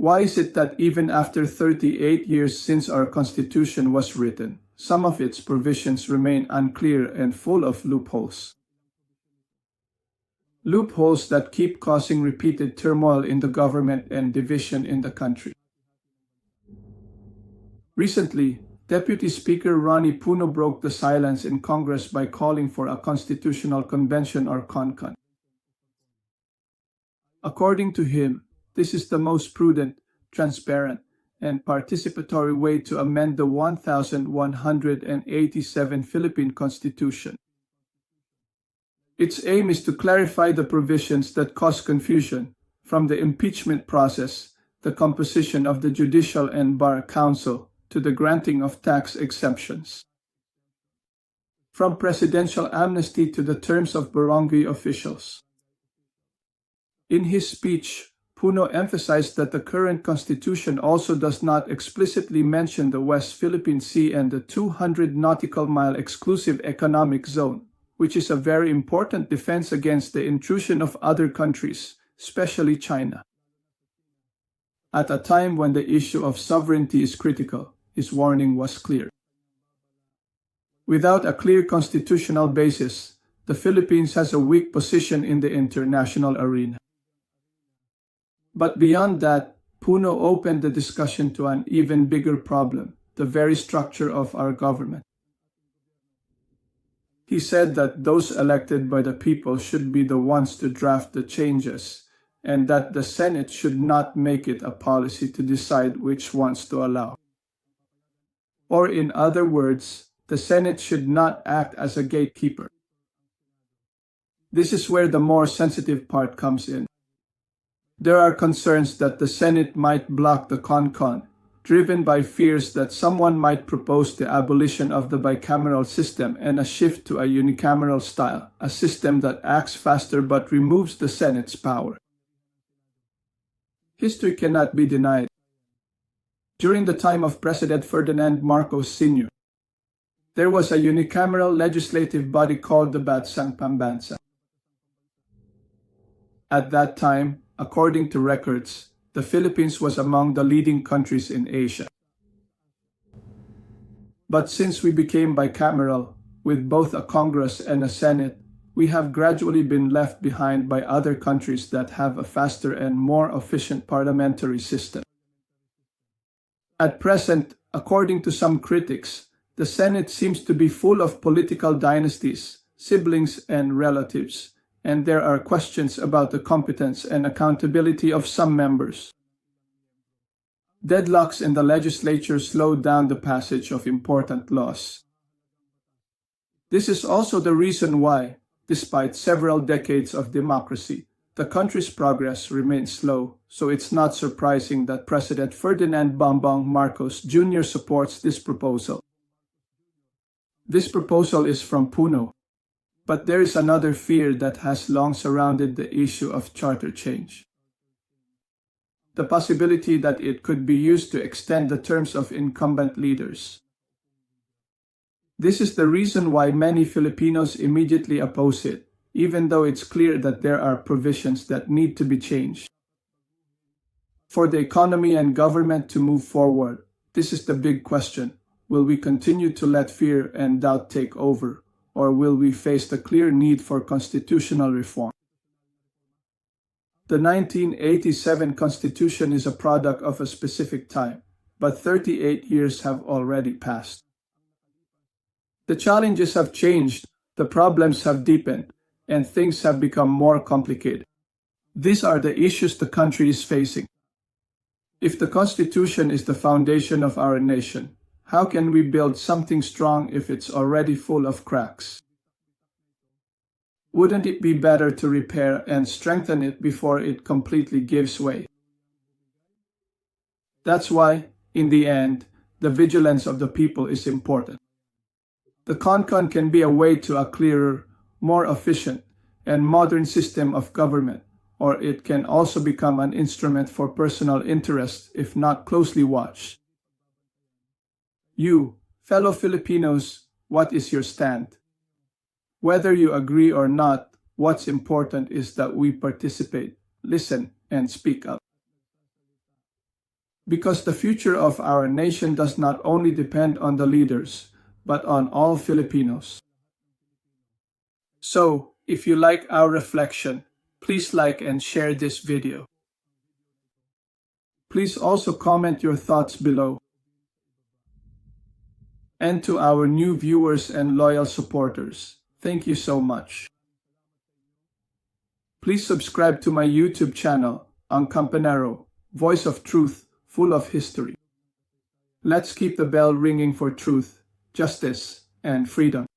Why is it that even after 38 years since our Constitution was written, some of its provisions remain unclear and full of loopholes? Loopholes that keep causing repeated turmoil in the government and division in the country. Recently, Deputy Speaker Ronnie Puno broke the silence in Congress by calling for a constitutional convention or CONCON. According to him, this is the most prudent, transparent, and participatory way to amend the 1187 Philippine Constitution. Its aim is to clarify the provisions that cause confusion, from the impeachment process, the composition of the Judicial and Bar Council, to the granting of tax exemptions. From presidential amnesty to the terms of barangay officials. In his speech, Puno emphasized that the current constitution also does not explicitly mention the West Philippine Sea and the 200 nautical mile exclusive economic zone, which is a very important defense against the intrusion of other countries, especially China. At a time when the issue of sovereignty is critical, his warning was clear. Without a clear constitutional basis, the Philippines has a weak position in the international arena. But beyond that, Puno opened the discussion to an even bigger problem, the very structure of our government. He said that those elected by the people should be the ones to draft the changes, and that the Senate should not make it a policy to decide which ones to allow. Or in other words, the Senate should not act as a gatekeeper. This is where the more sensitive part comes in. There are concerns that the Senate might block the CONCON, driven by fears that someone might propose the abolition of the bicameral system and a shift to a unicameral style, a system that acts faster but removes the Senate's power. History cannot be denied. During the time of President Ferdinand Marcos Sr., there was a unicameral legislative body called the Bansang Pambansa. At that time, according to records, the Philippines was among the leading countries in Asia. But since we became bicameral, with both a Congress and a Senate, we have gradually been left behind by other countries that have a faster and more efficient parliamentary system. At present, according to some critics, the Senate seems to be full of political dynasties, siblings, and relatives, and there are questions about the competence and accountability of some members. Deadlocks in the legislature slowed down the passage of important laws. This is also the reason why, despite several decades of democracy, the country's progress remains slow, so it's not surprising that President Ferdinand Bongbong Marcos Jr. supports this proposal. This proposal is from Puno. But there is another fear that has long surrounded the issue of charter change. The possibility that it could be used to extend the terms of incumbent leaders. This is the reason why many Filipinos immediately oppose it, even though it's clear that there are provisions that need to be changed. For the economy and government to move forward, this is the big question. Will we continue to let fear and doubt take over? Or will we face the clear need for constitutional reform? The 1987 Constitution is a product of a specific time, but 38 years have already passed. The challenges have changed, the problems have deepened, and things have become more complicated. These are the issues the country is facing. If the Constitution is the foundation of our nation, how can we build something strong if it's already full of cracks? Wouldn't it be better to repair and strengthen it before it completely gives way? That's why, in the end, the vigilance of the people is important. The CONCON can be a way to a clearer, more efficient, and modern system of government, or it can also become an instrument for personal interest if not closely watched. You, fellow Filipinos, what is your stand? Whether you agree or not, what's important is that we participate, listen, and speak up. Because the future of our nation does not only depend on the leaders, but on all Filipinos. So, if you like our reflection, please like and share this video. Please also comment your thoughts below. And to our new viewers and loyal supporters, thank you so much. Please subscribe to my YouTube channel, AngKampanero, Voice of Truth, full of history. Let's keep the bell ringing for truth, justice, and freedom.